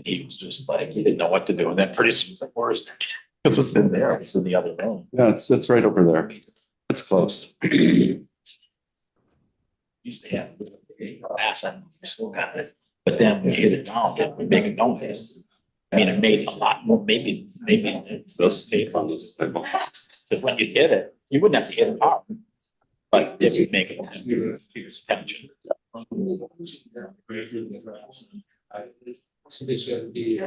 And he was just like, he didn't know what to do. And then pretty soon it's like, where is it? Because it's in there, it's in the other room. Yeah, it's right over there. It's close. Used to have glass and still got it. But then when you hit it down, it would make a noise. I mean, it made a lot more, maybe it's this safe on this. Because when you hit it, you wouldn't have to hit it hard. But it would make it people's attention. So this would be.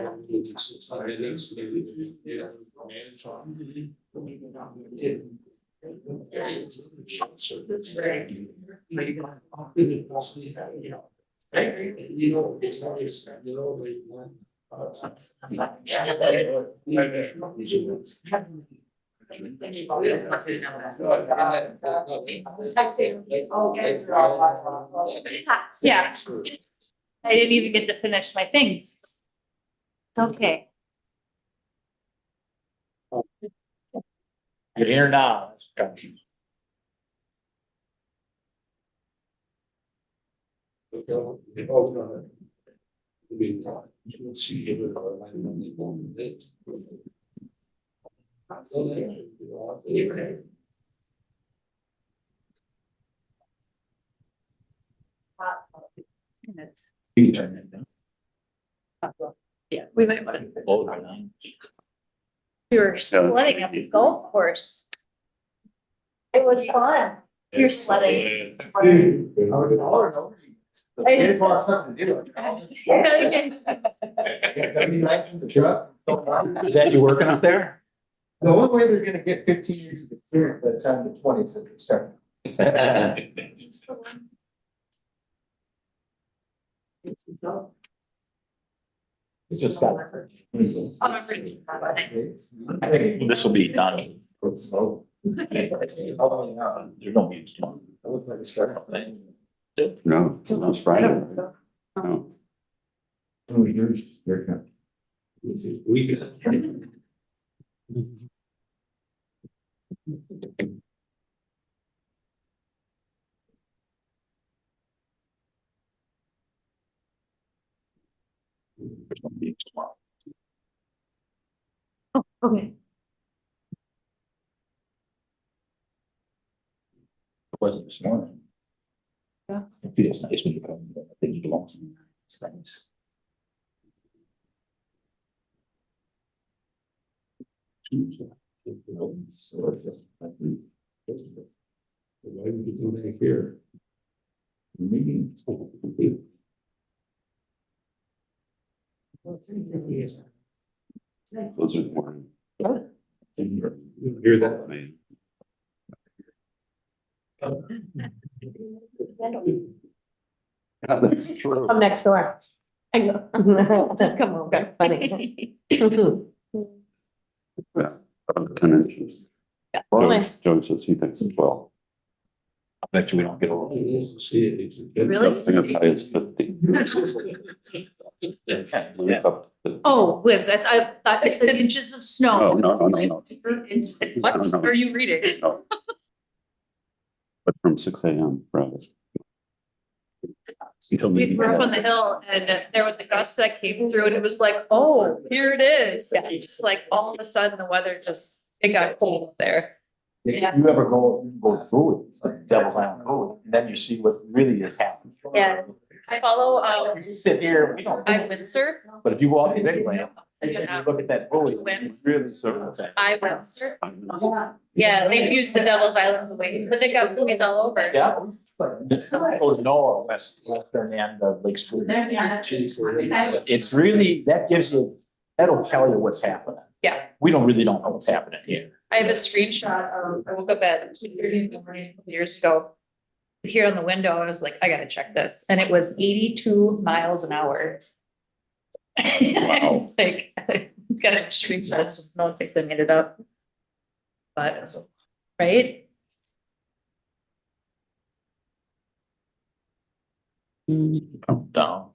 Yeah. I didn't even get to finish my things. It's okay. You're here now. Minutes. You turn it down. Yeah, we might want to. Oh, right on. We were sledding at the golf course. It was fun. You're sledding. I just want something to do. Is that you working up there? The only way they're gonna get 15 years of experience by the time the 20s that they start. It's just got. I'm afraid. I think this will be done. There's no be. No, it's Friday. No. Okay. It wasn't this morning. Yeah. It feels nice when you come, I think you belong to me. It's nice. Why would you come back here? Meeting. Those are boring. You hear that? Man. Yeah, that's true. Come next door. I go. Just come over, funny. Yeah, about 10 inches. Well, Joe says he thinks it's 12. I bet you we don't get a little. Really? I think as high as 50. Yeah. Oh, winds. I thought it said inches of snow. No. What No. are you reading? No. But from 6 a.m. Friday. We grew up on the hill and there was a gust that came through and it was like, oh, here it is. It's like all of a sudden the weather just, it got cold up there. If you ever go through it, it's like Devil's Island Road, and then you see what really is happening. Yeah. I follow, You sit here, we don't, I Windsor. but if you go out anyway, and you look at that road, it's really sort of. I Windsor. Yeah, they used the Devil's Island the way, because it got movies all over. Yeah. It's goes north, western end of Lake Street. It's really, that gives you, that'll tell you what's happening. Yeah. We really don't know what's happening here. I have a screenshot of, I woke up at 2:30 in the morning a couple years ago. Here on the window, I was like, I gotta check this, and it was 82 miles an hour. I was like, gotta screenshot, so no one thinks I made it up. But, right? Come down.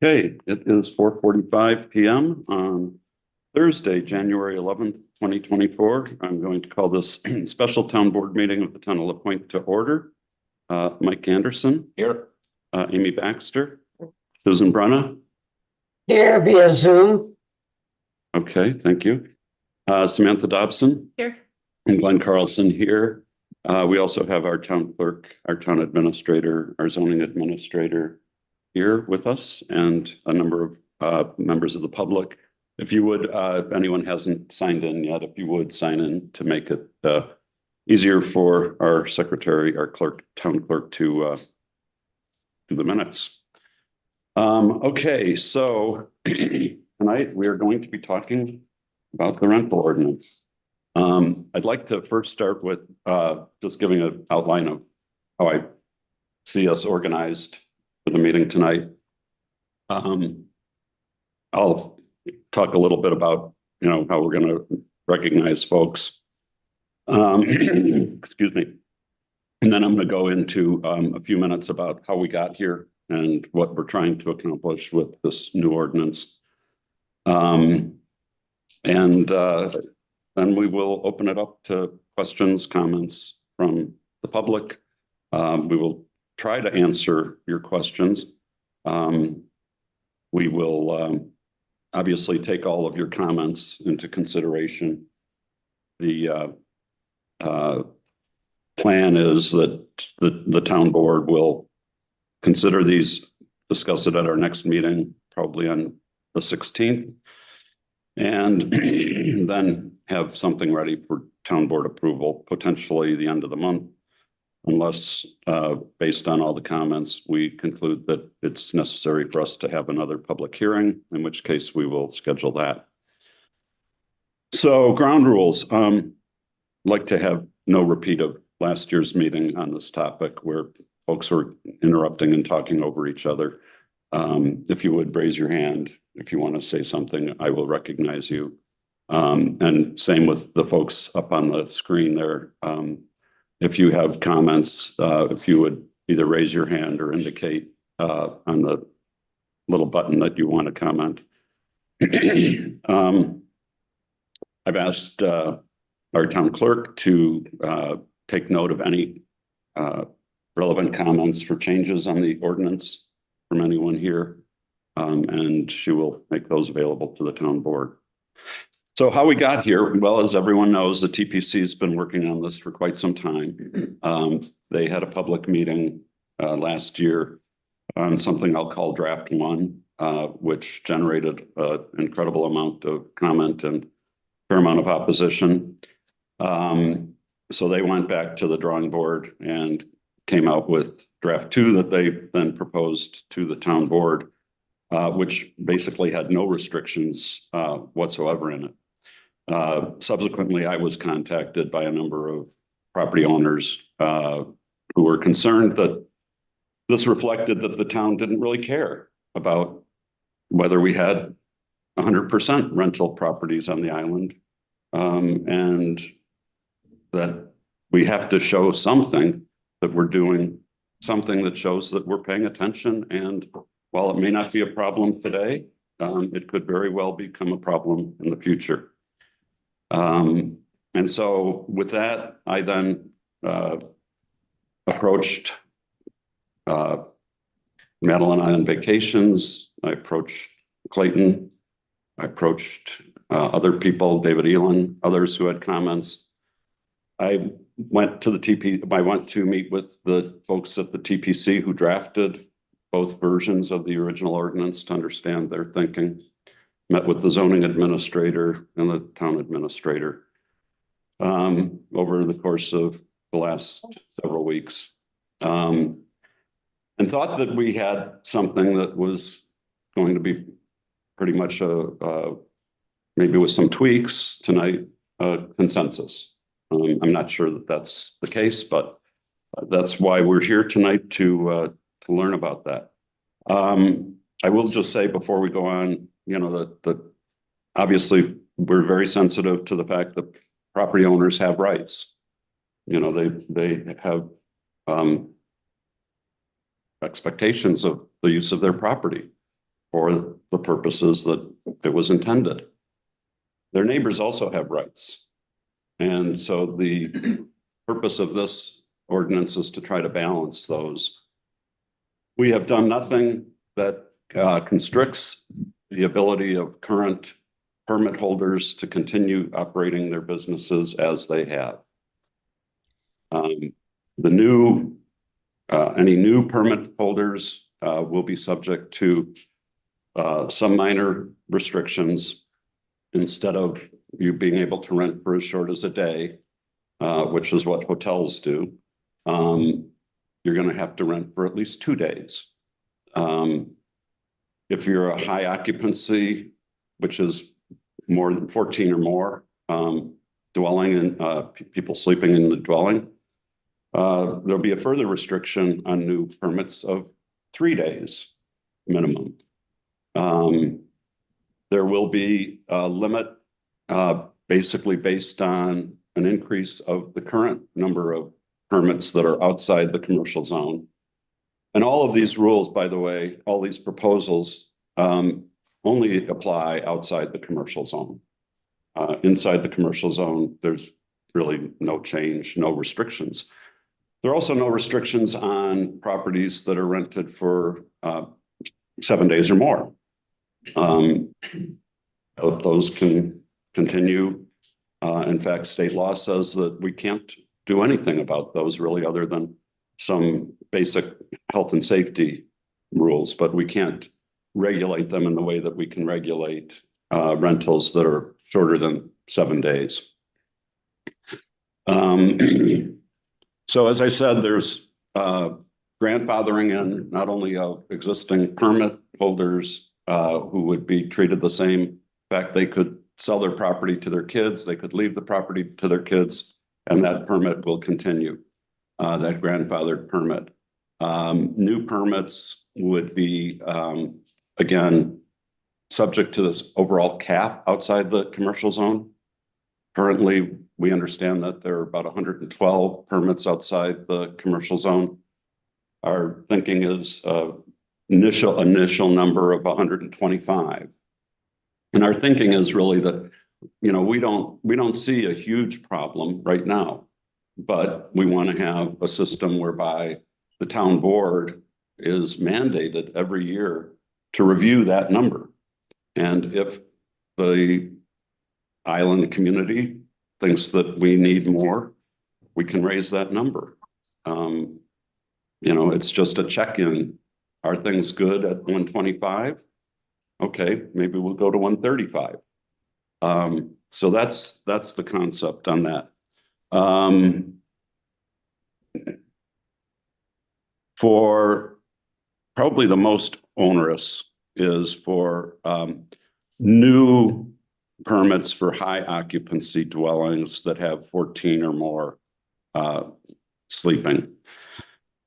Okay, it is 4:45 PM on Thursday, January 11th, 2024. I'm going to call this special town board meeting of the town of La Pointe to order. Mike Anderson, Here. Amy Baxter, Susan Brenna. Here via Zoom. Okay, thank you. Samantha Dobson Here. and Glenn Carlson here. We also have our town clerk, our town administrator, our zoning administrator here with us, and a number of members of the public. If you would, if anyone hasn't signed in yet, if you would sign in to make it easier for our secretary, our clerk, town clerk to do the minutes. Okay, so tonight we are going to be talking about the rental ordinance. I'd like to first start with just giving an outline of how I see us organized for the meeting tonight. I'll talk a little bit about, how we're going to recognize folks. Excuse me. And then I'm going to go into a few minutes about how we got here and what we're trying to accomplish with this new ordinance. And then we will open it up to questions, comments from the public. We will try to answer your questions. We will obviously take all of your comments into consideration. The plan is that the town board will consider these, discuss it at our next meeting, probably on the 16th, and then have something ready for town board approval, potentially the end of the month, unless based on all the comments, we conclude that it's necessary for us to have another public hearing, in which case we will schedule that. So ground rules, like to have no repeat of last year's meeting on this topic where folks were interrupting and talking over each other. If you would raise your hand, if you want to say something, I will recognize you. And same with the folks up on the screen there. If you have comments, if you would either raise your hand or indicate on the little button that you want to comment. I've asked our town clerk to take note of any relevant comments for changes on the ordinance from anyone here, and she will make those available to the town board. So how we got here, well, as everyone knows, the TPC has been working on this for quite some time. They had a public meeting last year on something I'll call draft one, which generated an incredible amount of comment and a fair amount of opposition. So they went back to the drawing board and came out with draft two that they then proposed to the town board, which basically had no restrictions whatsoever in it. Subsequently, I was contacted by a number of property owners who were concerned that this reflected that the town didn't really care about whether we had 100% rental properties on the island, and that we have to show something, that we're doing something that shows that we're paying attention. And while it may not be a problem today, it could very well become a problem in the future. And so with that, I then approached Madeline Island Vacations. I approached Clayton. I approached other people, David Elin, others who had comments. I went to meet with the folks at the TPC who drafted both versions of the original ordinance to understand their thinking. Met with the zoning administrator and the town administrator over the course of the last several weeks, and thought that we had something that was going to be pretty much maybe with some tweaks tonight, consensus. I'm not sure that that's the case, but that's why we're here tonight to learn about that. I will just say before we go on, that obviously we're very sensitive to the fact that property owners have rights. They have expectations of the use of their property. for the purposes that it was intended. Their neighbors also have rights. And so the purpose of this ordinance is to try to balance those. We have done nothing that constricts the ability of current permit holders to continue operating their businesses as they have. Any new permit holders will be subject to some minor restrictions. Instead of you being able to rent for as short as a day, which is what hotels do, you're going to have to rent for at least 2 days. If you're a high occupancy, which is more than 14 or more dwelling and people sleeping in the dwelling, there'll be a further restriction on new permits of 3 days minimum. There will be a limit basically based on an increase of the current number of permits that are outside the commercial zone. And all of these rules, by the way, all these proposals only apply outside the commercial zone. Inside the commercial zone, there's really no change, no restrictions. There are also no restrictions on properties that are rented for 7 days or more. Those can continue. In fact, state law says that we can't do anything about those really other than some basic health and safety rules, but we can't regulate them in the way that we can regulate rentals that are shorter than 7 days. So as I said, there's grandfathering in not only of existing permit holders who would be treated the same. In fact, they could sell their property to their kids, they could leave the property to their kids, and that permit will continue, that grandfathered permit. New permits would be, again, subject to this overall cap outside the commercial zone. Currently, we understand that there are about 112 permits outside the commercial zone. Our thinking is initial number of 125. And our thinking is really that, you know, we don't see a huge problem right now, but we want to have a system whereby the town board is mandated every year to review that number. And if the island community thinks that we need more, we can raise that number. You know, it's just a check-in. Are things good at 125? Okay, maybe we'll go to 135. So that's the concept on that. For probably the most onerous is for new permits for high occupancy dwellings that have 14 or more sleeping.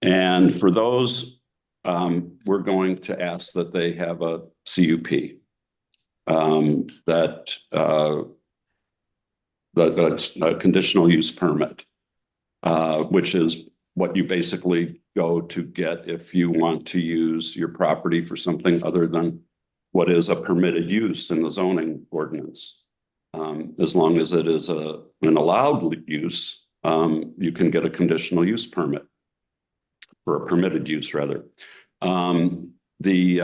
And for those, we're going to ask that they have a CUP, that's a conditional use permit, which is what you basically go to get if you want to use your property for something other than what is a permitted use in the zoning ordinance. As long as it is an allowed use, you can get a conditional use permit, or a permitted use rather. The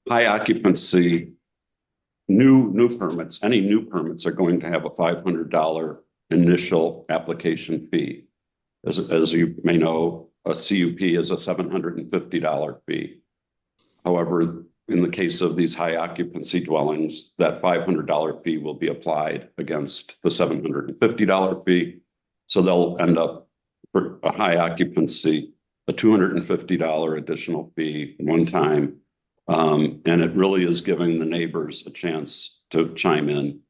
high occupancy new permits, any new permits are going to have a $500 initial application fee. As you may know, a CUP is a $750 fee. However, in the case of these high occupancy dwellings, that $500 fee will be applied against the $750 fee. So they'll end up for a high occupancy, a $250 additional fee one time. And it really is giving the neighbors a chance to chime in.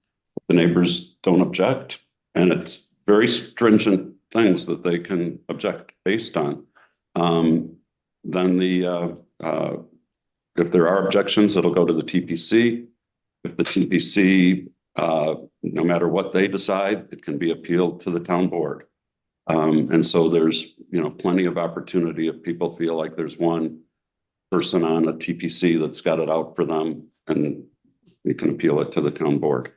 The neighbors don't object, and it's very stringent things that they can object based on. Then if there are objections, it'll go to the TPC. If the TPC, no matter what they decide, it can be appealed to the town board. And so there's, you know, plenty of opportunity if people feel like there's one person on a TPC that's got it out for them, and we can appeal it to the town board.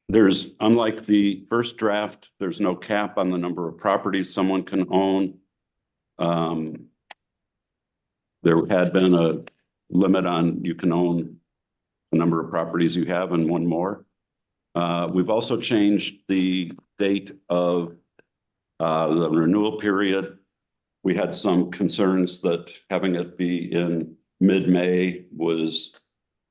There's, unlike the first draft, there's no cap on the number of properties someone can own. There had been a limit on you can own the number of properties you have and one more. We've also changed the date of the renewal period. We had some concerns that having it be in mid-May was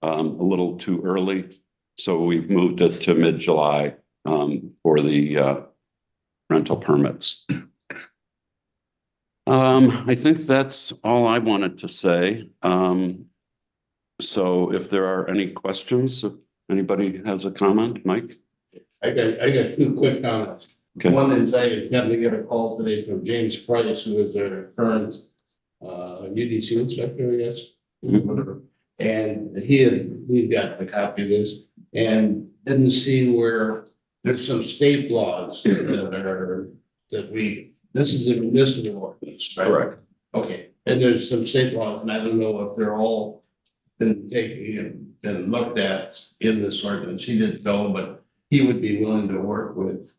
a little too early. So we've moved it to mid-July for the rental permits. I think that's all I wanted to say. So if there are any questions, if anybody has a comment, Mike? I got two quick comments. Okay. One is I happened to get a call today from James Price, who is our current UDC inspector, I guess. Mhm. And he got a copy of this and didn't see where there's some state laws this is a municipal ordinance, right? Correct. Okay, and there's some state laws, and I don't know if they're all been taken and looked at in this ordinance. He didn't know, but he would be willing to work with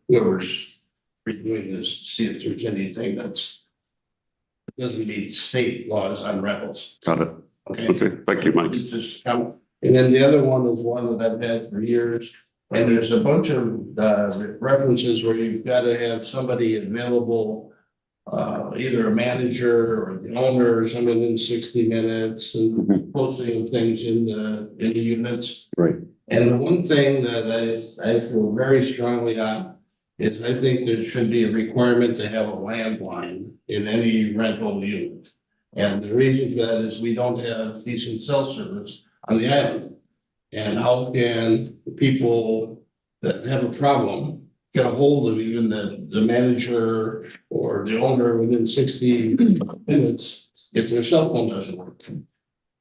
whoever's reviewing this, to see if there's anything doesn't meet state laws on rentals. Got it. Okay. Okay, thank you, Mike. It's just come, and then the other one is one that I've had for years. And there's a bunch of references where you've got to have somebody available, either a manager or the owner or someone in 60 minutes and posting of things in the units. Right. And the one thing that I feel very strongly on is I think there should be a requirement to have a landline in any rental unit. And the reason for that is we don't have decent cell service on the island. And how can people that have a problem get a hold of even the manager or the owner within 60 minutes if their cell phone doesn't work?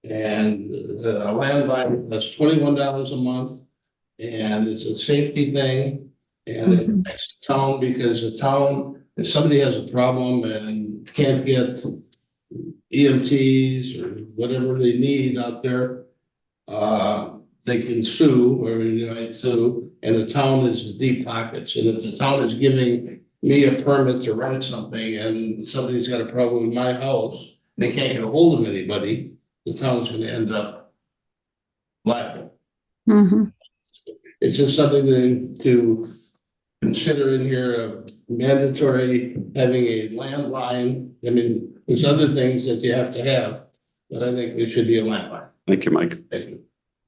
And a landline that's $21 a month, and it's a safety thing. And it affects the town, because the town, if somebody has a problem and can't get EMTs or whatever they need out there, they can sue, or sue, and the town is deep pockets. And if the town is giving me a permit to rent something and somebody's got a problem in my house, they can't get a hold of anybody, the town's gonna end up liable. It's just something to consider in here of mandatory having a landline. I mean, there's other things that you have to have, but I think it should be a landline. Thank you, Mike. Thank you.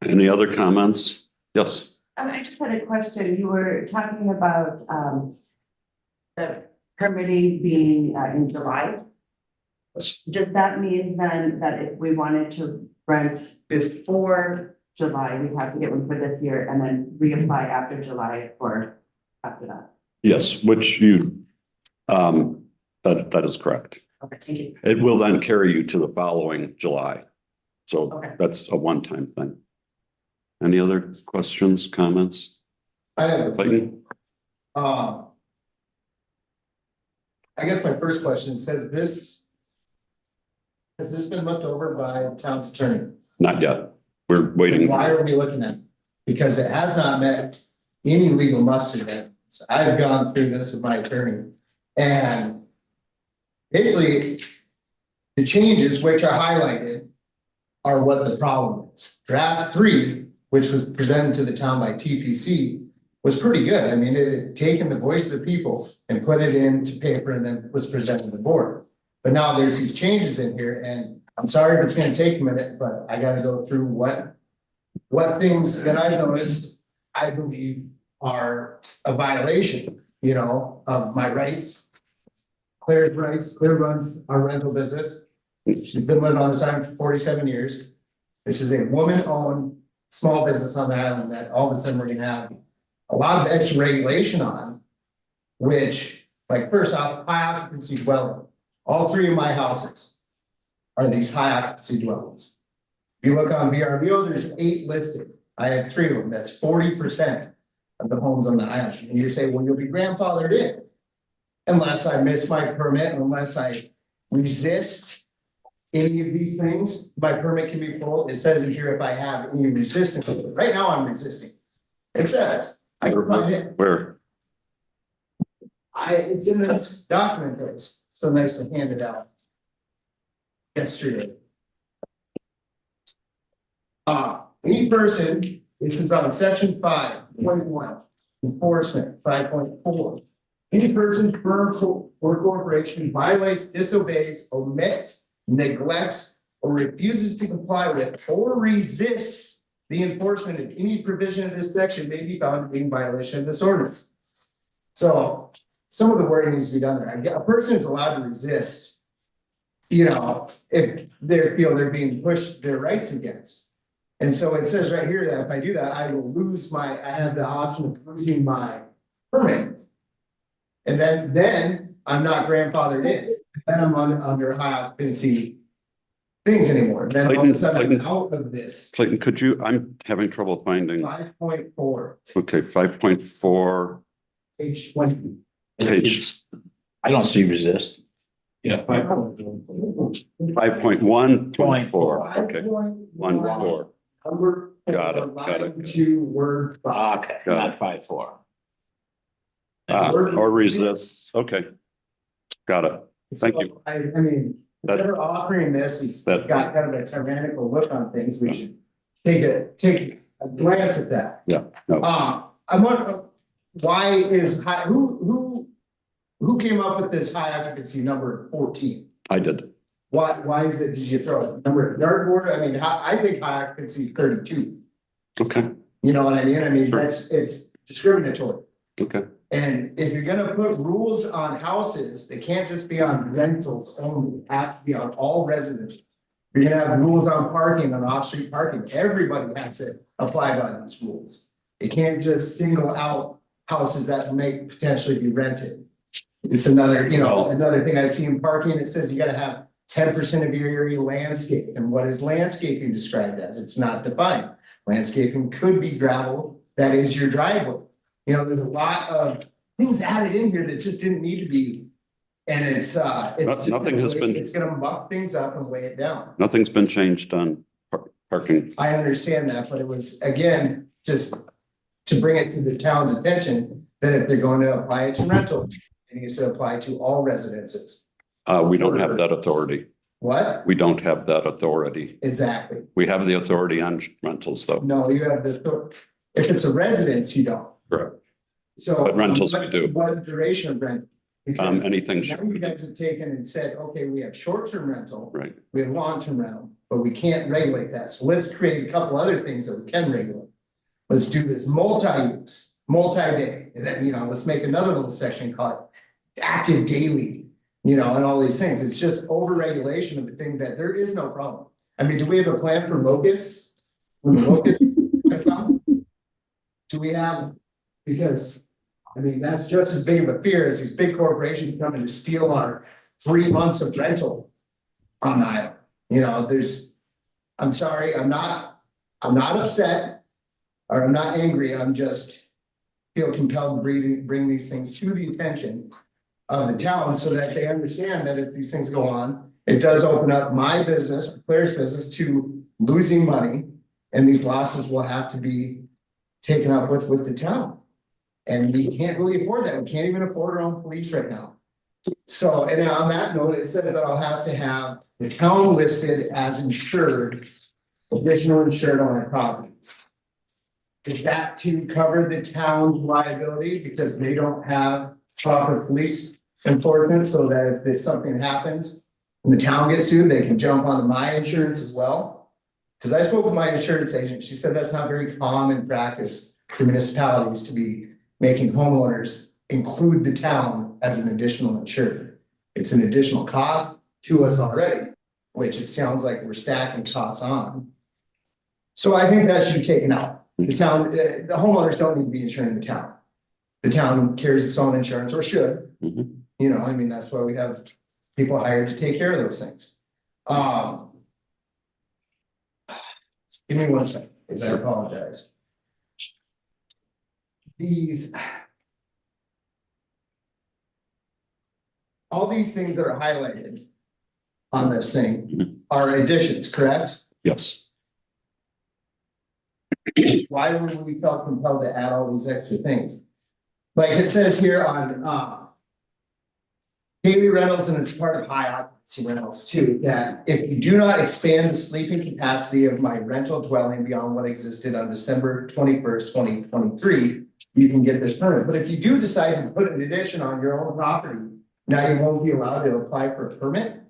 Any other comments? Yes. I just had a question. You were talking about the permitting being in July. Yes. Does that mean then that if we wanted to rent before July, we'd have to get one for this year and then reapply after July for after that? Yes, which you, that is correct. Okay, thank you. It will then carry you to the following July. So Okay. that's a one-time thing. Any other questions, comments? I have a few. Clayton? I guess my first question says has this been looked over by the town's attorney? Not yet. We're waiting. Why are we looking at it? Because it has not met any legal muster yet. So I've gone through this with my attorney, and basically the changes which are highlighted are what the problem is. Draft 3, which was presented to the town by TPC, was pretty good. I mean, it had taken the voice of the people and put it into paper and then was presented to the board. But now there's these changes in here, and I'm sorry if it's gonna take a minute, but I gotta go through what things that I noticed, I believe are a violation, of my rights. Claire's rights. Claire runs our rental business. She's been living on this island for 47 years. This is a woman-owned small business on the island that all of a sudden we're gonna have a lot of extra regulation on, which, like, first off, high occupancy dwelling. All 3 of my houses are these high occupancy dwellings. If you look on VRBO, there's 8 listed. I have 3 of them. That's 40% of the homes on the island. And you say, well, you'll be grandfathered in. unless I miss my permit, unless I resist any of these things, my permit can be pulled. It says in here if I have any resistance. Right now, I'm resisting. It says, I can find it. Where? It's in this document that's so nice to hand it out. Yesterday. Any person, this is on section 5.1, enforcement 5.4. Any person, firm, or corporation violates, disobeys, omits, neglects, or refuses to comply with or resists the enforcement of any provision of this section may be found to be in violation of this ordinance. So some of the wording needs to be done there. A person is allowed to resist, if they feel they're being pushed their rights against. And so it says right here that if I do that, I will lose I have the option of losing my permit. And then I'm not grandfathered in. Then I'm under high occupancy things anymore. Then all of a sudden I'm out of this. Clayton, I'm having trouble finding. 5.4. Okay, 5.4. Page 20. I don't see resist. Yeah. 5.1.4. Okay, 1.4. Got it. To word. Okay, Got not 5.4. Or resists. Okay. Got it. Thank you. I mean, if they're offering this, he's got kind of a tyrannical look on things. We should take a glance at that. Yeah. No. I want, why is who came up with this high occupancy number 14? I did. Why is it, did you throw a number at dartboard? I mean, I think high occupancy is 32. Okay. You know what I mean? I mean, Sure. it's discriminatory. Okay. And if you're gonna put rules on houses, they can't just be on rentals only, it has to be on all residents. You're gonna have rules on parking, on off-street parking, everybody has to abide by these rules. You can't just single out houses that may potentially be rented. It's another, another thing I see in parking, it says you gotta have 10% of your area landscape. And what is landscaping described as? It's not defined. Landscaping could be gravel, that is your driveway. There's a lot of things added in here that just didn't need to be. And it's Nothing has been. It's gonna muck things up and weigh it down. Nothing's been changed on parking. I understand that, but it was, again, just to bring it to the town's attention, that if they're going to apply it to rentals, it needs to apply to all residences. We don't have that authority. What? We don't have that authority. Exactly. We have the authority on rentals though. No, you have if it's a residence, you don't. Correct. So. But rentals we do. What duration of rent? Because Anything. now you guys have taken and said, okay, we have short-term rental. Right. We have long-term rental, but we can't regulate that. So let's create a couple other things that we can regulate. Let's do this multi-use, multi-day, and then, let's make another little section called active daily, and all these things. It's just over-regulation of the thing that there is no problem. I mean, do we have a plan for locusts? When the locusts come? Do we have, because, that's just as big of a fear as these big corporations coming to steal our 3 months of rental on the island. I'm sorry, I'm not upset or I'm not angry. I'm just feel compelled to bring these things to the attention of the town so that they understand that if these things go on, it does open up my business, Claire's business, to losing money, and these losses will have to be taken up with the town. And we can't really afford that. We can't even afford our own police right now. So, and on that note, it says that I'll have to have the town listed as insured, additional insured on my properties. Is that to cover the town's liability because they don't have proper police enforcement, so that if something happens and the town gets sued, they can jump onto my insurance as well? Because I spoke with my insurance agent, she said that's not very common practice for municipalities to be making homeowners include the town as an additional insured. It's an additional cost to us already, which it sounds like we're stacking costs on. So I think that should be taken out. The town, the homeowners don't need to be insuring the town. The town carries its own insurance, or should. That's why we have people hired to take care of those things. Give me 1 second, because I apologize. These. all these things that are highlighted on this thing are additions, correct? Yes. Why would we felt compelled to add all these extra things? Like it says here on, daily rentals, and it's part of high occupancy rentals too, that if you do not expand the sleeping capacity of my rental dwelling beyond what existed on December 21st, 2023, you can get this permit. But if you do decide to put an addition on your own property, now you won't be allowed to apply for a permit.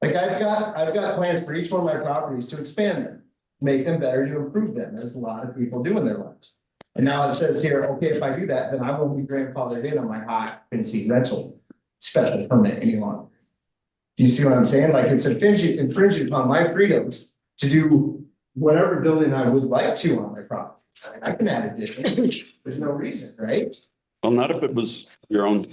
Like I've got plans for each one of my properties to expand them, make them better, to improve them, as a lot of people do in their lives. And now it says here, okay, if I do that, then I won't be grandfathered in on my high occupancy rental special permit any longer. Do you see what I'm saying? Like it's infringing upon my freedoms to do whatever building I would like to on my property. I can add additions. There's no reason, right? Well, not if it was your own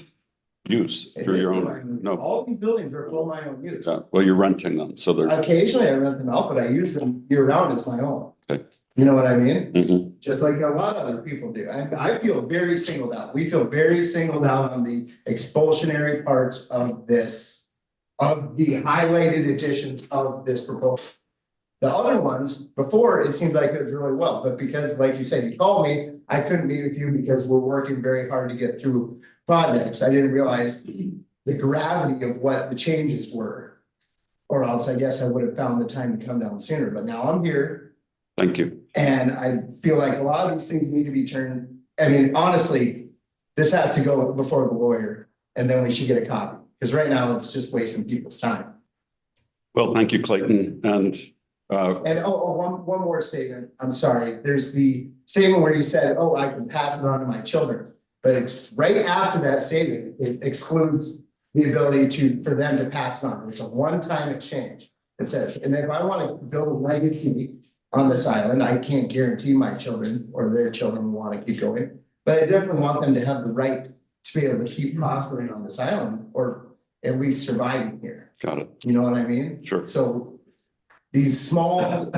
use, for your own, no. All these buildings are for my own use. Well, you're renting them, so they're. Occasionally I rent them out, but I use them year round as my own. Okay. You know what I mean? Mhm. Just like a lot of other people do. I feel very singled out. We feel very singled out on the expulsionary parts of this, of the highlighted additions of this proposal. The other ones, before, it seemed like it was really well, but because, like you said, you called me, I couldn't meet with you because we're working very hard to get through projects. I didn't realize the gravity of what the changes were. Or else I guess I would have found the time to come down sooner, but now I'm here. Thank you. And I feel like a lot of these things need to be turned, I mean, honestly, this has to go before the lawyer and then we should get a copy. Because right now it's just wasting people's time. Well, thank you, Clayton. And one more statement. I'm sorry. There's the statement where you said, oh, I can pass it on to my children. But it's right after that statement, it excludes the ability for them to pass it on. It's a one-time exchange. It says, and if I want to build a legacy on this island, I can't guarantee my children or their children will want to keep going, but I definitely want them to have the right to be able to keep prospering on this island or at least surviving here. got it. You know what I mean? Sure. So these small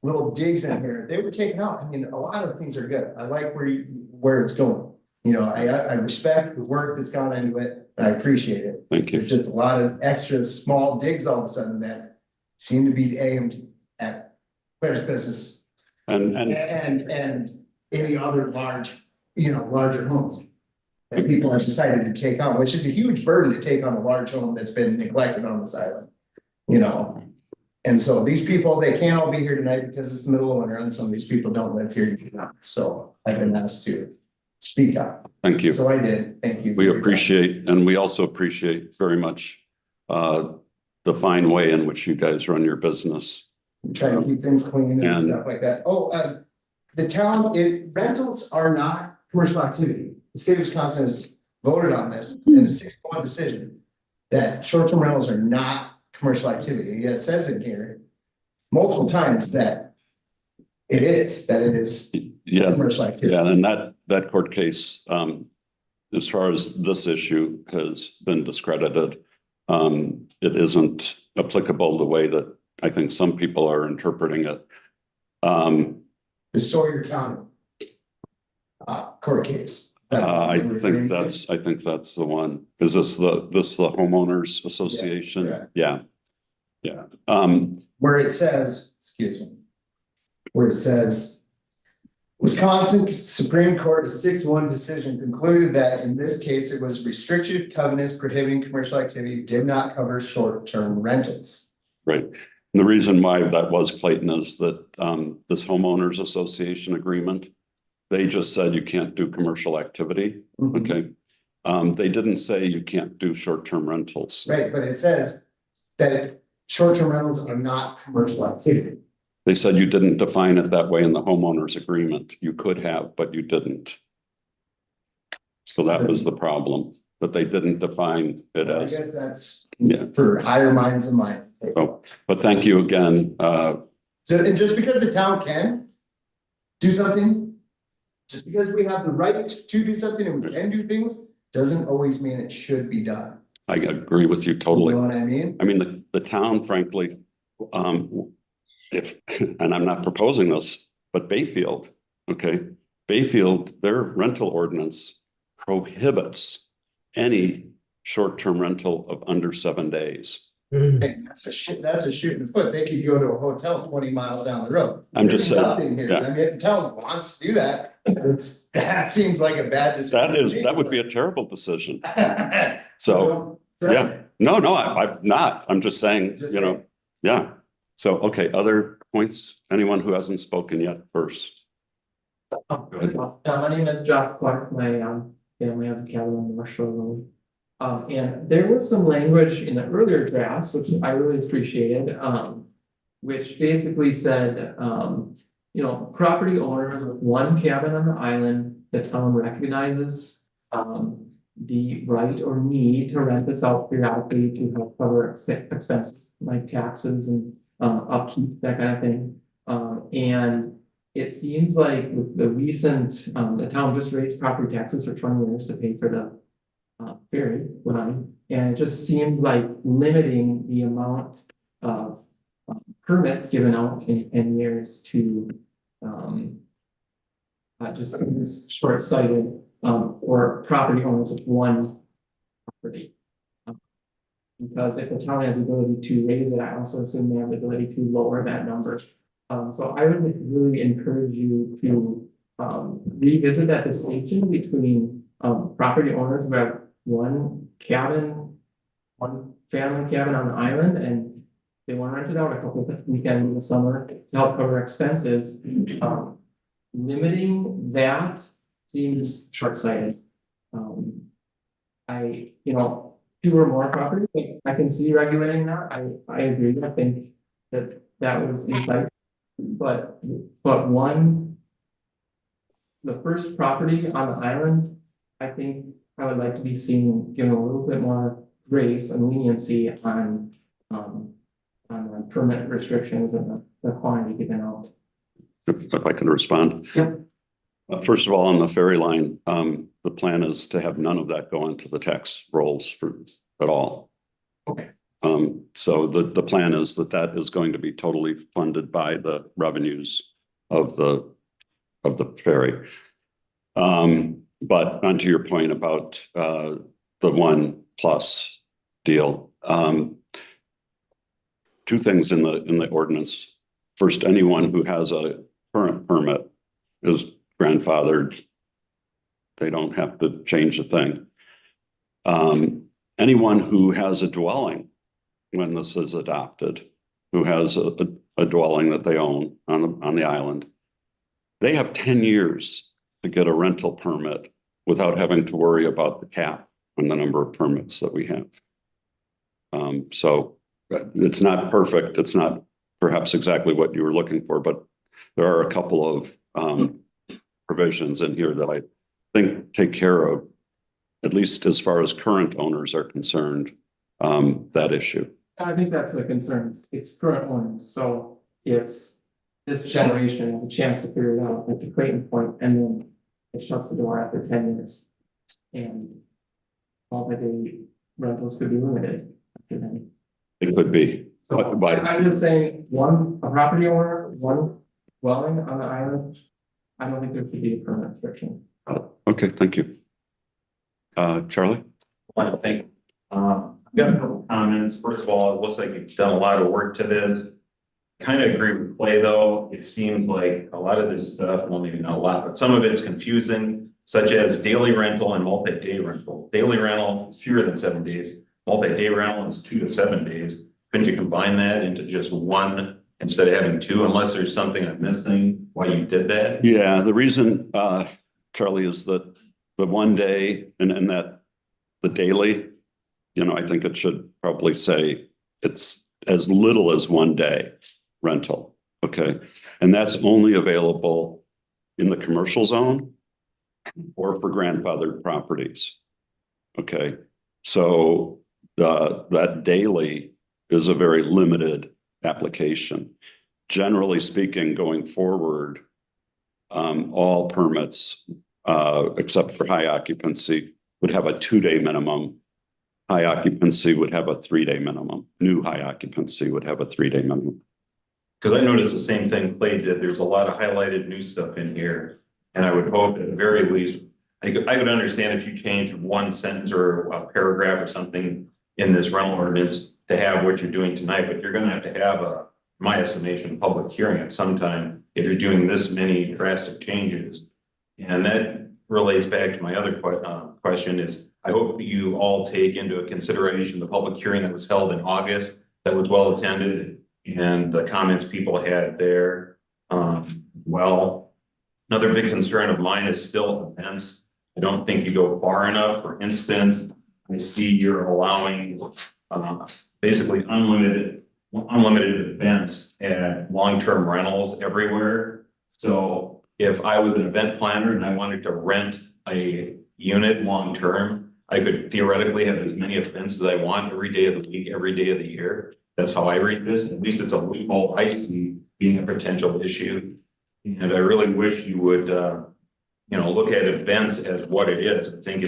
little digs in here, they were taken out. I mean, a lot of things are good. I like where it's going. You know, I respect the work that's gone into it and I appreciate it. Thank you. There's just a lot of extra small digs all of a sudden that seem to be aimed at Claire's business And any other larger homes that people have decided to take on, which is a huge burden to take on a large home that's been neglected on this island, you know. And so these people, they can't all be here tonight because it's the middle of winter and some of these people don't live here. So I've been asked to speak up. thank you. So I did. Thank you. We appreciate, and we also appreciate very much the fine way in which you guys run your business. Try to keep things clean and And- stuff like that. The town, rentals are not commercial activity. The state of Wisconsin has voted on this in a 6-1 decision that short-term rentals are not commercial activity. And yet it says in here multiple times that it is Yeah, commercial activity. yeah, and that court case, as far as this issue has been discredited, it isn't applicable the way that I think some people are interpreting it. The Sawyer County court case. I think that's the one. Is this the homeowners association? correct. Yeah. Yeah. Where it says, where it says, Wisconsin Supreme Court, a 6-1 decision concluded that in this case, it was restricted covenants prohibiting commercial activity did not cover short-term rentals. Right. And the reason why that was, Clayton, is that this homeowners association agreement, they just said you can't do commercial activity. Mhm. Okay. They didn't say you can't do short-term rentals. Right, but it says that short-term rentals are not commercial activity. They said you didn't define it that way in the homeowners agreement. You could have, but you didn't. So that was the problem, but they didn't define it I as, guess that's yeah. for higher minds than mine. Oh, but thank you again. So, and just because the town can do something, just because we have the right to do something and we can do things, doesn't always mean it should be done. I agree with you You totally. know what I mean? I mean, the town, frankly, and I'm not proposing this, but Bayfield, okay, Bayfield, their rental ordinance prohibits any short-term rental of under 7 days. Hey, that's a shoot in the foot. They could go to a hotel 20 miles down the road. I'm just There's saying, nothing here. yeah. I mean, if the town wants to do that, that seems like a bad decision. That would be a terrible decision. So, yeah, no, I'm just saying, Just you know, yeah. So, okay, other points? Anyone who hasn't spoken yet first? My name is Josh Clark. My family has a cabin on North Shore Road. And there was some language in the earlier drafts, which I really appreciated, which basically said, you know, property owners with one cabin on the island, the town recognizes the right or need to rent this out periodically to help cover expenses like taxes and upkeep, that kind of thing. And it seems like with the recent, the town just raised property taxes for 20 years to pay for the ferry line, and it just seemed like limiting the amount of permits given out in 10 years to just seems short-sighted for property owners with one property. Because if the town has the ability to raise it, I also assume they have the ability to lower that number. So I would really encourage you to revisit that distinction between property owners who have one cabin, one family cabin on the island, and they want to rent it out a couple of weekends in the summer to help cover expenses. Limiting that seems short-sighted. You know, 2 or more properties, like, I can see regulating that. I agree. I think that was insight. But one, the first property on the island, I think I would like to be seen given a little bit more grace and leniency on the permit restrictions and the quantity given out. If I can respond. Yep. First of all, on the ferry line, the plan is to have none of that go into the tax rolls at all. Okay. So the plan is that is going to be totally funded by the revenues of the ferry. But onto your point about the 1+ deal, 2 things in the ordinance. First, anyone who has a current permit is grandfathered. They don't have to change a thing. Anyone who has a dwelling when this is adopted, who has a dwelling that they own on the island, they have 10 years to get a rental permit without having to worry about the cap on the number of permits that we have. So it's not perfect. It's not perhaps exactly what you were looking for, but there are a couple of provisions in here that I think take care of, at least as far as current owners are concerned, that issue. I think that's the concern. It's current owners, so it's this generation has a chance to figure it out at the Clayton point, and then it shuts the door after 10 years. And multi-day rentals could be limited after then. It could be. So I'm just saying, a property owner, one dwelling on the island, I don't think there should be a permit restriction. Okay, thank you. Charlie? One thing, I've got a couple comments. First of all, it looks like you've done a lot of work to this. Kind of agree with Clay, though. It seems like a lot of this stuff, well, maybe not a lot, but some of it's confusing, such as daily rental and multi-day rental. Daily rental is fewer than 7 days. Multi-day rental is 2 to 7 days. Couldn't you combine that into just one instead of having 2, unless there's something I'm missing why you did that? Yeah, the reason, Charlie, is that the 1 day and that the daily, I think it should probably say it's as little as 1 day rental. Okay. And that's only available in the commercial zone or for grandfathered properties. Okay. So that daily is a very limited application. Generally speaking, going forward, all permits, except for high occupancy, would have a 2-day minimum. High occupancy would have a 3-day minimum. New high occupancy would have a 3-day minimum. Because I noticed the same thing Clay did. There's a lot of highlighted new stuff in here. And I would hope at the very least, I could understand if you change one sentence or a paragraph or something in this rental ordinance to have what you're doing tonight, but you're gonna have to have a, my estimation, public hearing at some time if you're doing this many drastic changes. And that relates back to my other question is, I hope that you all take into consideration the public hearing that was held in August that was well attended and the comments people had there. Well, another big concern of mine is still events. I don't think you go far enough. For instance, I see you're allowing basically unlimited events at long-term rentals everywhere. So if I was an event planner and I wanted to rent a unit long-term, I could theoretically have as many events as I want every day of the week, every day of the year. That's how I read this. At least it's a loophole I see being a potential issue. And I really wish you would, look at events as what it is. I think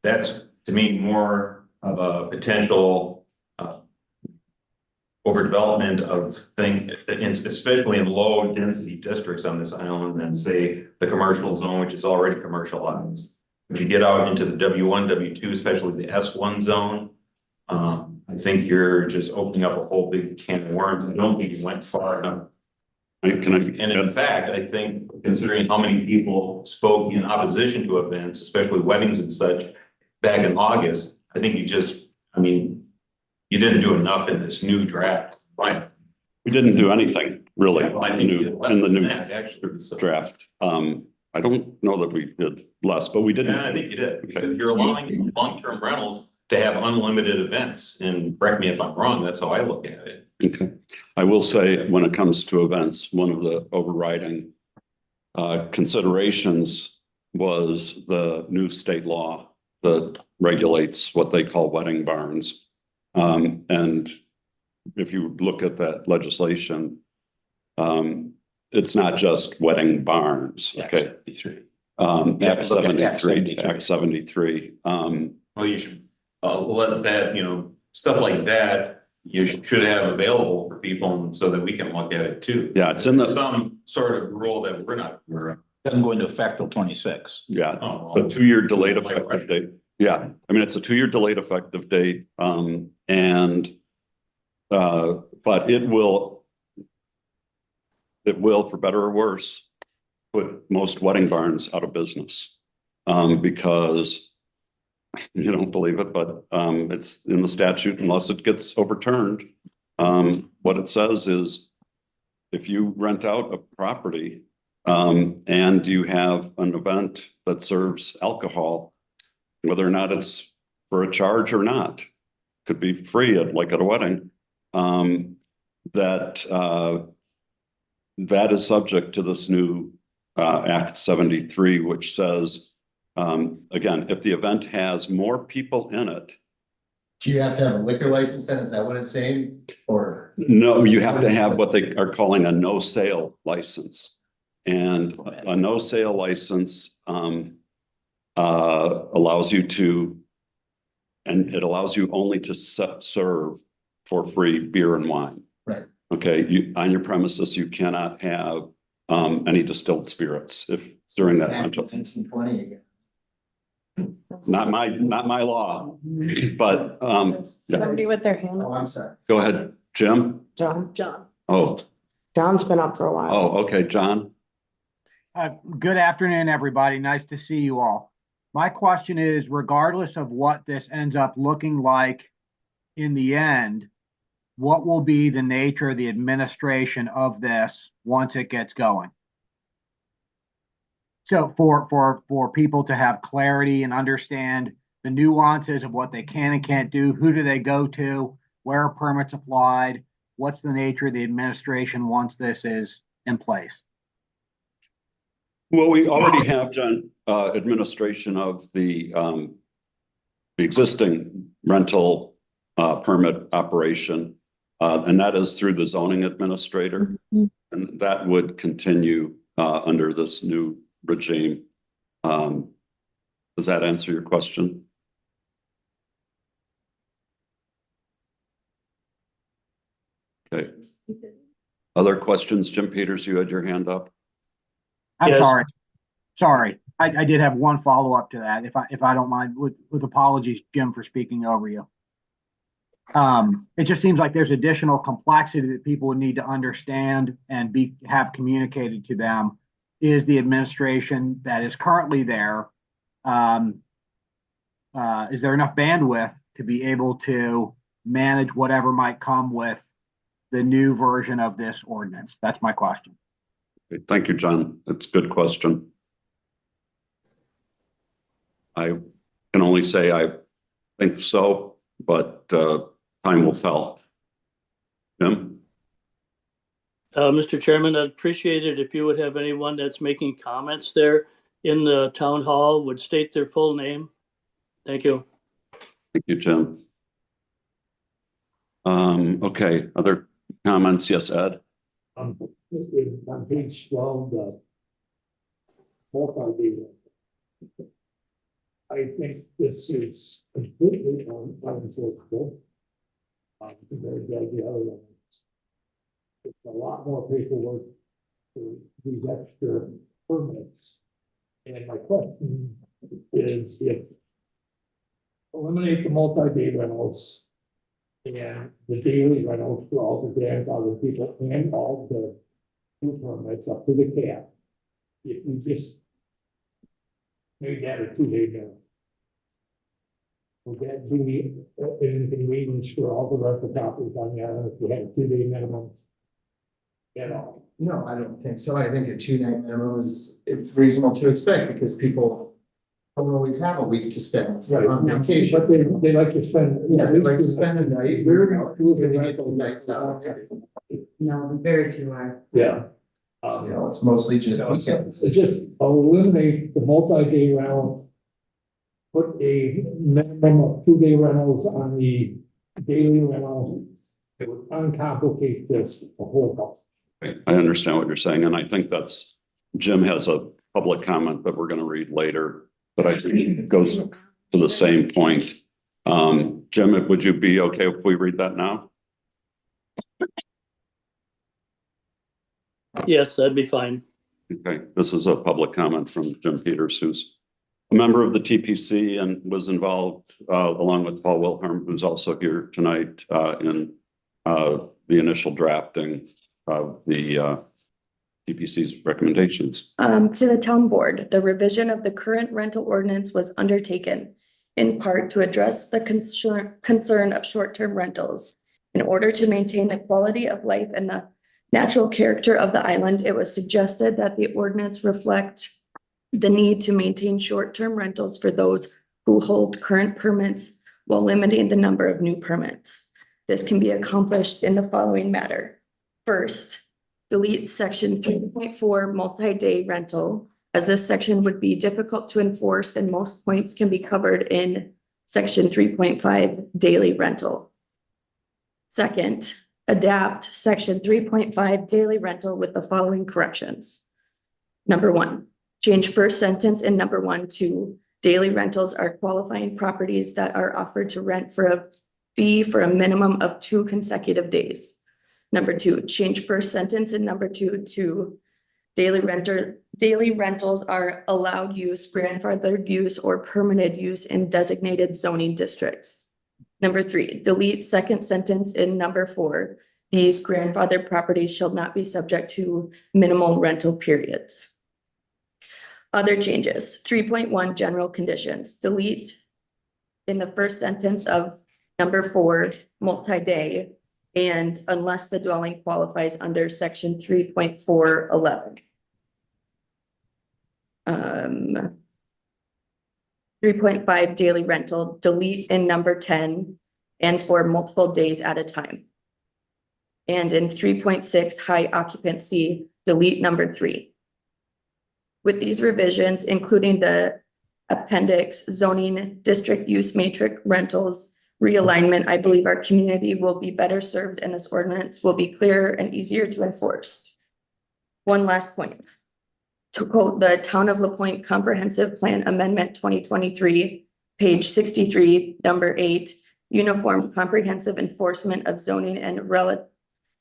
that's to me more of a potential overdevelopment of things, especially in low density districts on this island than say the commercial zone, which is already commercialized. If you get out into the W1, W2, especially the S1 zone, I think you're just opening up a whole big can of worms. I don't think you went far enough. And in fact, I think considering how many people spoke in opposition to events, especially weddings and such, back in August, I think you didn't do enough in this new draft. Right. We didn't do anything really Well, I think you did less in the than new that, actually. So- draft. I don't know that we did less, but we didn't. Yeah, I think you did. Because you're allowing long-term rentals to have unlimited events. And correct me if I'm wrong, that's how I look at it. Okay. I will say when it comes to events, one of the overriding considerations was the new state law that regulates what they call wedding barns. And if you look at that legislation, it's not just wedding barns, okay? Act 73. Well, you should let that, stuff like that, you should have available for people so that we can look at it too. Yeah, it's in the, Some sort of rule that we're not. Doesn't go into effect till 26. yeah, Oh, it's a 2-year delayed effective date. Yeah, I mean, it's a 2-year delayed effective date. But it will, for better or worse, put most wedding barns out of business. Because you don't believe it, but it's in the statute unless it gets overturned. What it says is if you rent out a property and you have an event that serves alcohol, whether or not it's for a charge or not, could be free like at a wedding, that is subject to this new Act 73, which says, again, if the event has more people in it. Do you have to have a liquor license then? Is that what it's saying? Or? No, you have to have what they are calling a no sale license. And a no sale license allows you to, and it allows you only to serve for free beer and wine. Right. Okay, on your premises, you cannot have any distilled spirits if during that rental. 1920 again. Not my law, but Somebody with their hand Oh, up. I'm sorry. go ahead, Jim. John. Oh, John's been up for a while. okay, John. Good afternoon, everybody. Nice to see you all. My question is, regardless of what this ends up looking like in the end, what will be the nature of the administration of this once it gets going? So for people to have clarity and understand the nuances of what they can and can't do, who do they go to, where are permits applied, what's the nature of the administration once this is in place? Well, we already have, John, administration of the existing rental permit operation, and that is through the zoning administrator, and that would continue under this new regime. Does that answer your question? Okay. Other questions? Jim Peters, you had your hand up. I'm Yes. sorry. I did have one follow-up to that, if I don't mind, with apologies, Jim, for speaking over you. It just seems like there's additional complexity that people would need to understand and have communicated to them. Is the administration that is currently there, is there enough bandwidth to be able to manage whatever might come with the new version of this ordinance? That's my question. Thank you, John. That's a good question. I can only say I think so, but time will tell. Jim? Mr. Chairman, I'd appreciate it if you would have anyone that's making comments there in the town hall would state their full name. Thank you. Thank you, Jim. Okay, other comments? Yes, Ed? On page 12, the multi-data. I think this is completely unenforceable. Compared to the other ones. It's a lot more paperwork for these extra permits. And my question is if eliminate the multi-day rentals and the daily rentals for all the grandfathered people and all the new permits up to the cap. If we just made that a 2-day minimum. Would that be an inconvenience for all the rental properties on the island if we had a 2-day minimum? At all? No, I don't think so. I think a 2-night minimum it's reasonable to expect because people don't always have a week to spend on vacation. But they like to spend. Yeah, they like to spend a night. It's good to get rental nights out. No, very few are. Yeah. You know, it's mostly just weekends. It's just eliminate the multi-day rental. Put a minimum of 2-day rentals on the daily rental. It would uncomplicate this a whole bunch. I understand what you're saying, and I think that's, Jim has a public comment that we're going to read later, but I think it goes to the same point. Jim, would you be okay if we read that now? Yes, that'd be fine. Okay, this is a public comment from Jim Peters, who's a member of the TPC and was involved along with Paul Wilhelm, who's also here tonight in the initial drafting of the TPC's recommendations. To the town board, the revision of the current rental ordinance was undertaken in part to address the concern of short-term rentals. In order to maintain the quality of life and the natural character of the island, it was suggested that the ordinance reflect the need to maintain short-term rentals for those who hold current permits while limiting the number of new permits. This can be accomplished in the following manner. First, delete section 3.4 multi-day rental, as this section would be difficult to enforce and most points can be covered in section 3.5 daily rental. Second, adapt section 3.5 daily rental with the following corrections. Number 1, change first sentence in number 1 to daily rentals are qualifying properties that are offered to rent for a fee for a minimum of 2 consecutive days. Number 2, change first sentence in number 2 to daily rentals are allowed use, grandfathered use, or permitted use in designated zoning districts. Number 3, delete second sentence in number 4. These grandfathered properties shall not be subject to minimal rental periods. Other changes, 3.1 general conditions, delete in the first sentence of number 4, multi-day, and unless the dwelling qualifies under section 3.411. 3.5 daily rental, delete in number 10 and for multiple days at a time. And in 3.6 high occupancy, delete number 3. With these revisions, including the appendix zoning district use matrix rentals realignment, I believe our community will be better served and this ordinance will be clearer and easier to enforce. One last point. To quote the Town of LaPointe Comprehensive Plan Amendment 2023, page 63, number 8, uniform comprehensive enforcement of zoning and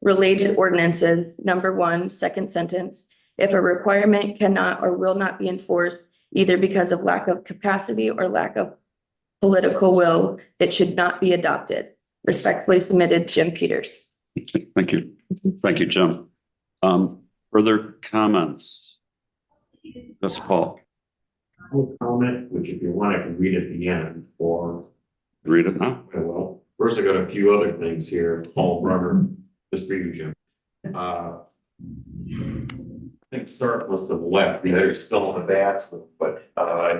related ordinances, number 1, second sentence. If a requirement cannot or will not be enforced, Either because of lack of capacity or lack of political will, it should not be adopted. Respectfully submitted, Jim Peters. Thank you. Thank you, Jim. Further comments? Yes, Paul. Comment, which if you want, I can read at the end, or Read it now. okay, well, first I got a few other things here. Paul Brunner, just for you, Jim. I think start must have left, they're still in the back, but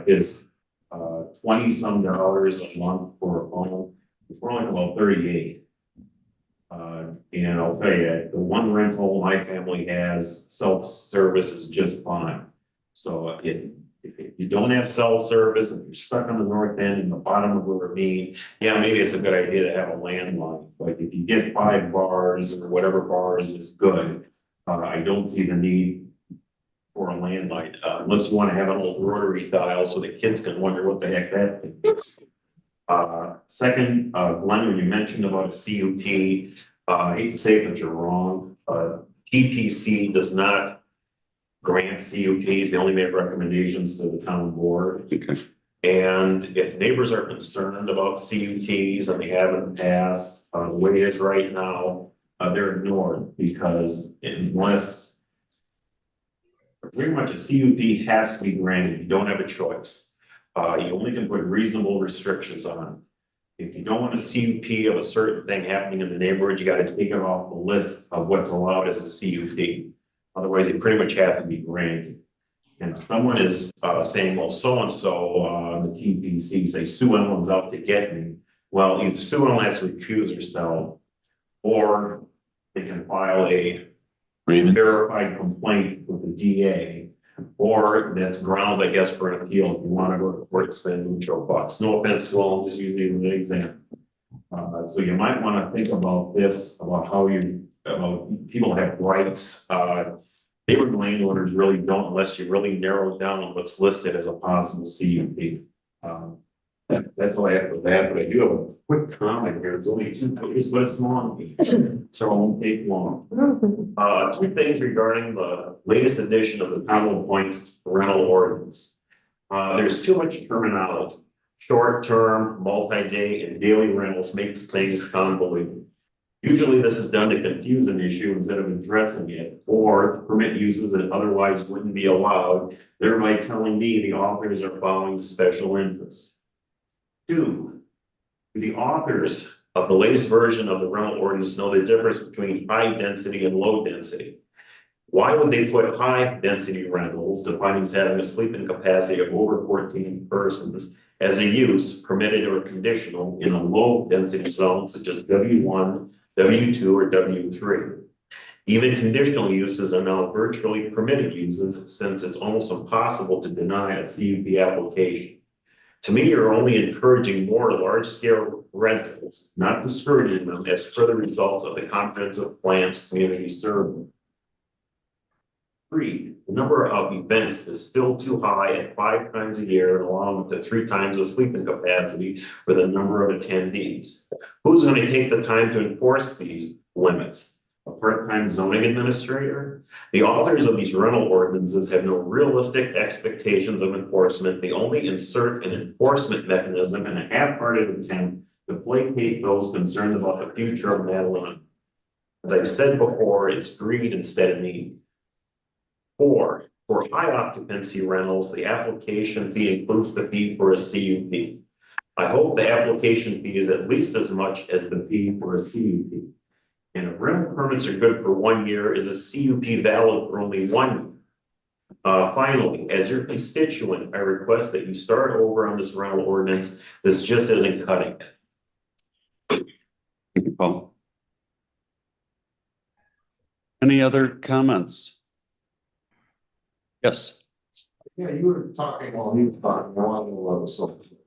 it's $20 some a month for a phone. It's more like about 38. And I'll tell you, the one rental my family has, self-service is just fine. So if you don't have cell service, if you're stuck on the north end in the bottom of the ravine, yeah, maybe it's a good idea to have a landline. Like if you get 5 bars or whatever bars is good, I don't see the need for a landline, unless you want to have an old rotary dial so the kids can wonder what the heck that thing is. Second, Glenn, when you mentioned about a CUP, I hate to say it, but you're wrong. TPC does not grant CUPs, they only make recommendations to the town board. Okay. And if neighbors are concerned about CUPs and they have in the past, the way it is right now, they're ignored because unless pretty much a CUP has to be granted, you don't have a choice. You only can put reasonable restrictions on. If you don't want a CUP of a certain thing happening in the neighborhood, you got to take it off the list of what's allowed as a CUP. Otherwise, they pretty much have to be granted. And if someone is saying, well, so-and-so, the TPC, say Sue Ellen's out to get me. Well, either Sue Ellen has to recuse herself, or they can file a verified complaint with the DA, or that's ground, I guess, for an appeal if you want to go to court, spend mutual bucks. No offense to all, I'm just using an example. So you might want to think about this, about how about people have rights. Neighborhood landowners really don't, unless you really narrow down what's listed as a possible CUP. That's all I have for that, but I do have a quick comment here. It's only 2 pages, but it's long, so it won't take long. 2 things regarding the latest edition of the Powell Points rental ordinance. There's too much terminology. Short-term, multi-day, and daily rentals makes things convoluted. Usually this is done to confuse an issue instead of addressing it, or to permit uses that otherwise wouldn't be allowed, thereby telling me the authors are following special interests. 2, the authors of the latest version of the rental ordinance know the difference between high density and low density. Why would they put high density rentals, defining as having a sleeping capacity of over 14 persons, as a use permitted or conditional in a low density zone such as W1, W2, or W3? Even conditional uses are now virtually permitted uses, since it's almost impossible to deny a CUP application. To me, you're only encouraging more large-scale rentals, not discouraging them, as further results of the comprehensive plans community serve. 3, the number of events is still too high at 5 times a year, along with the 3 times the sleeping capacity for the number of attendees. Who's going to take the time to enforce these limits? A part-time zoning administrator? The authors of these rental ordinances have no realistic expectations of enforcement. They only insert an enforcement mechanism in a half-hearted attempt to placate those concerned about the future of Madeline. As I've said before, it's greed instead of need. 4, for high occupancy rentals, the application fee includes the fee for a CUP. I hope the application fee is at least as much as the fee for a CUP. And if rental permits are good for 1 year, is a CUP valid for only 1 year? Finally, as your constituent, I request that you start over on this rental ordinance. This just isn't cutting it. Thank you, Paul. Any other comments? Yes. Yeah, you were talking while he was talking, I want to love something.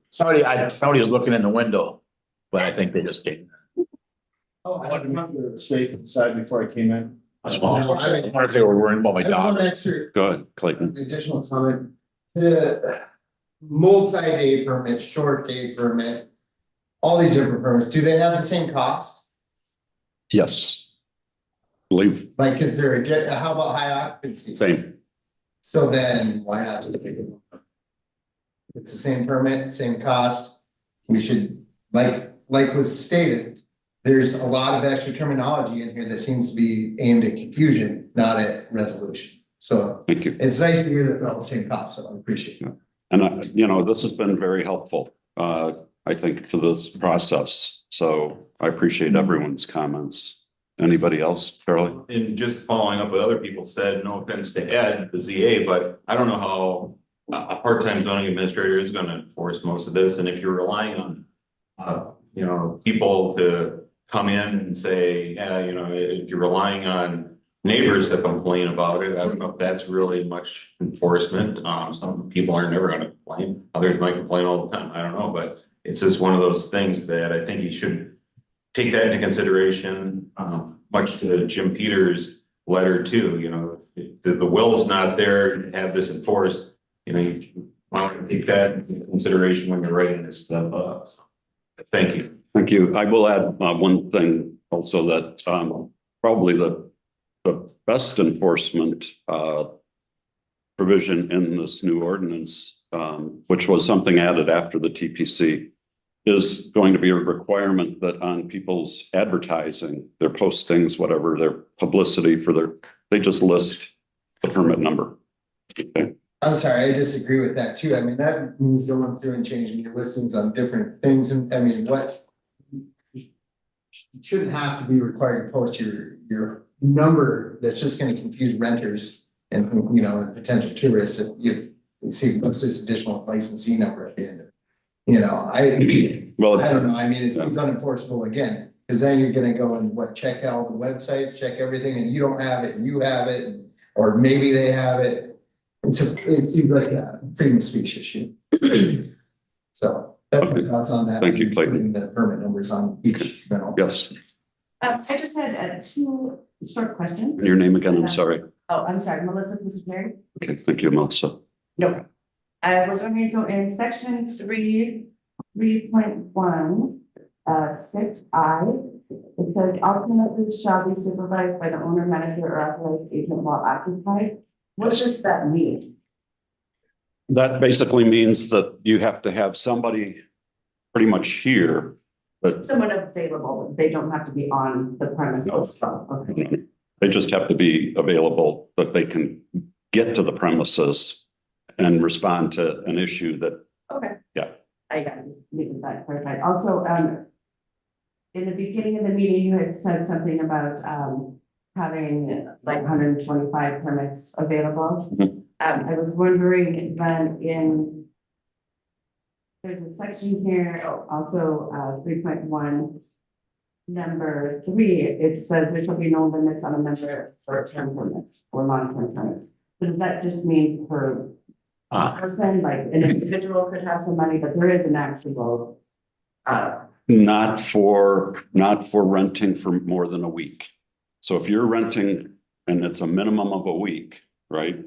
I thought he was looking in the window, but I think they just came. Oh, I remember the safe inside before I came in. I wonder if they were worrying about my I have one dog. extra Go ahead, Clayton. additional comment. The multi-day permit, short day permit, all these different permits, do they have the same cost? Yes. Believe, Like, is there how about high occupancy? same. So then why not just pick it up? It's the same permit, same cost. We should, like was stated, there's a lot of extra terminology in here that seems to be aimed at confusion, not at resolution. So Thank you. it's nice to hear that they're all the same cost, so I appreciate it. And you know, this has been very helpful, I think, to this process. So I appreciate everyone's comments. Anybody else, Charlie? And just following up what other people said, no offense to Ed, the ZA, but I don't know how a part-time zoning administrator is gonna enforce most of this, and if you're relying on you know, people to come in and say, yeah, you know, if you're relying on neighbors to complain about it, I don't know if that's really much enforcement. Some people are never gonna complain, others might complain all the time, I don't know, but it's just one of those things that I think you should take that into consideration, much to Jim Peters' letter too, you know, if the will's not there to have this enforced, you know, you want to take that into consideration when you're writing this stuff up. So, thank you. Thank you. I will add one thing also that probably the best enforcement provision in this new ordinance, which was something added after the TPC, is going to be a requirement that on people's advertising, their postings, whatever, their publicity for their, they just list the permit number. Okay. I'm sorry, I disagree with that too. I mean, that means going through and changing your listings on different things. And I mean, what you shouldn't have to be required to post your number. That's just going to confuse renters and, you know, and potential tourists. If you see what's this additional licensee number at the end of it. You know, I don't know. I mean, it seems unenforceable again, because then you're gonna go and check all the websites, check everything, and you don't have it, and you have it, or maybe they have it. It seems like a freedom of speech issue. So that's my thoughts on that. Thank you, Clayton. The permit numbers on each rental. Yes. I just had two short questions. And your name again, I'm sorry. Oh, I'm sorry, Melissa Perry. Okay, thank you, Melissa. No. I was wondering, so in section 3.1, 6I, it says alternatives shall be supervised by the owner, manager, or authorized agent while occupied. What does that mean? That basically means that you have to have somebody pretty much here, but Someone available, they don't have to be on the premises. Okay. they just have to be available, that they can get to the premises and respond to an issue that. Okay. Yeah. I got it, leaving that clarified. Also, in the beginning of the meeting, you had said something about, having like 125 permits available. Mhm. I was wondering then there's a section here, also, 3.1, number 3, it says there shall be no limits on a number for term permits or long-term permits. So does that just mean per person, like an individual could have some money, but there is an actual, Not for renting for more than a week. So if you're renting and it's a minimum of a week, right?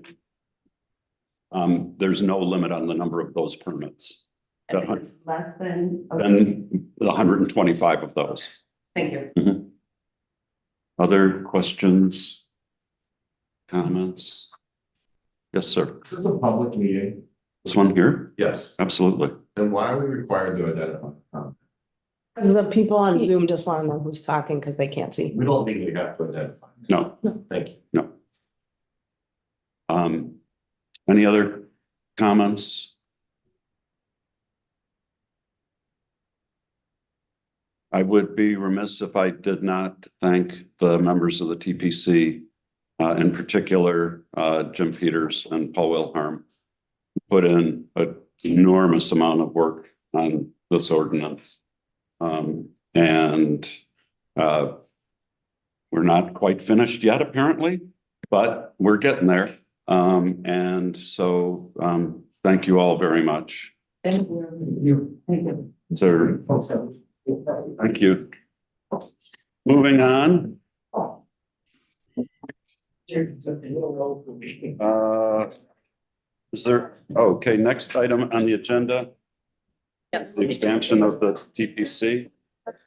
There's no limit on the number of those permits. if it's less than. Then 125 of those. Thank you. Mhm. Other questions? Comments? Yes, sir. This is a public meeting. This one here? Yes. Absolutely. Then why are we required to identify? Because the people on Zoom just want to know who's talking because they can't see. We don't legally have to identify. No. Thank you. No. Any other comments? I would be remiss if I did not thank the members of the TPC, in particular, Jim Peters and Paul Wilhelm, who put in an enormous amount of work on this ordinance. We're not quite finished yet, apparently, but we're getting there. And so, thank you all very much. Thank you. Thank you. So, thank you. Moving on. Is there, okay, next item on the agenda, Yes. the expansion of the TPC.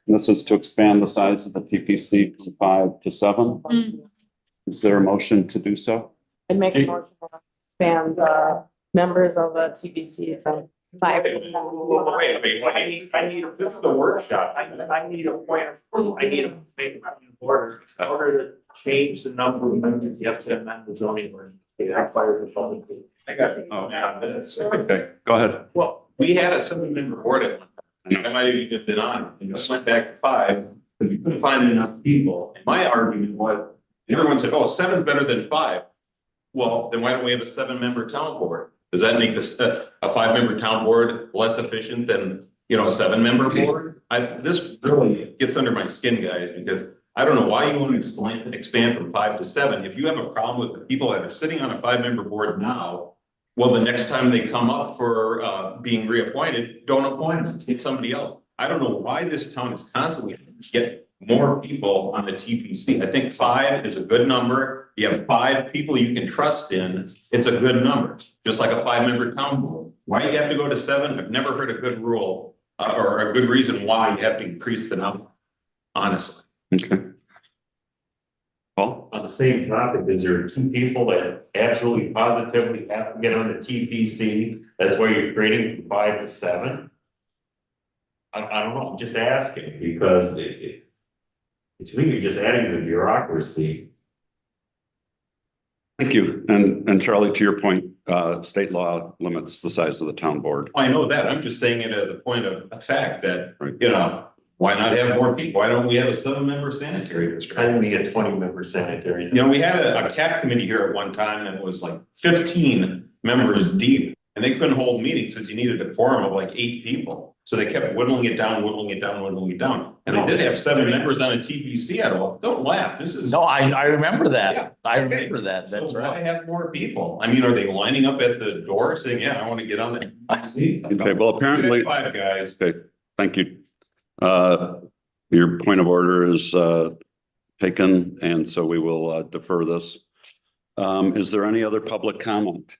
This is to expand the size of the TPC from 5 to 7. Is there a motion to do so? I'd make a motion to expand the members of the TBC from 5. This is the workshop. I need a plan. I need a order. In order to change the number of members, you have to amend the zoning ordinance. That fires the public. I got it. Oh. Yeah, that's- Okay, go ahead. Well, we had a 7-member board at one time. I might have even been on, and just went back to 5, because we couldn't find enough people. And my argument was, everyone said, oh, 7's better than 5. Well, then why don't we have a 7-member town board? Does that make this a 5-member town board less efficient than, you know, a 7-member board? This really gets under my skin, guys, because I don't know why you want to expand from 5 to 7. If you have a problem with the people that are sitting on a 5-member board now, well, the next time they come up for being reappointed, don't appoint them, get somebody else. I don't know why this town is constantly getting more people on the TPC. I think 5 is a good number. You have 5 people you can trust in, it's a good number, just like a 5-member town board. Why you have to go to 7? I've never heard a good rule or a good reason why you have to increase the number, honestly. Okay. Paul? On the same topic, is there 2 people that absolutely positively have to get on the TPC? That's why you're creating from 5 to 7? I don't know, I'm just asking because to me, you're just adding to the bureaucracy. Thank you. And Charlie, to your point, state law limits the size of the town board. I know that, I'm just saying it as a point of fact that, Right. you know, why not have more people? Why don't we have a 7-member sanitary district? I think we get 20-member sanitary. You know, we had a CAP committee here at one time that was like 15 members deep. And they couldn't hold meetings since you needed a quorum of like 8 people. So they kept whittling it down, whittling it down, whittling it down. And they did have 7 members on a TPC at all. Don't laugh, this is. No, I remember Yeah, that. I okay. remember that. That's So why right. have more people? I mean, are they lining up at the door saying, yeah, I want to get on the TPC? Okay, well, apparently, 5 guys. okay, thank you. Your point of order is taken, and so we will defer this. Is there any other public comment?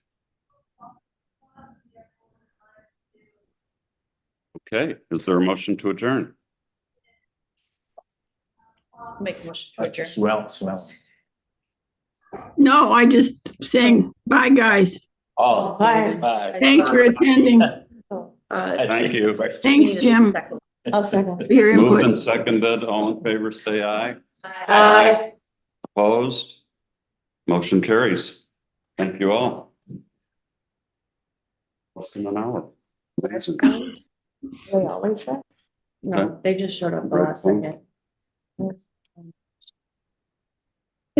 Okay, is there a motion to adjourn? Make a motion to adjourn. Swell. No, I just saying, bye, guys. Oh, Bye. bye. Thanks for attending. Thank you. Thanks, Jim, I'll second. for your Moved input. and seconded, all in favor, say aye. Aye. Opposed? Motion carries. Thank you all. Less than an hour. Amazing. They always say? No, they just showed up the last second.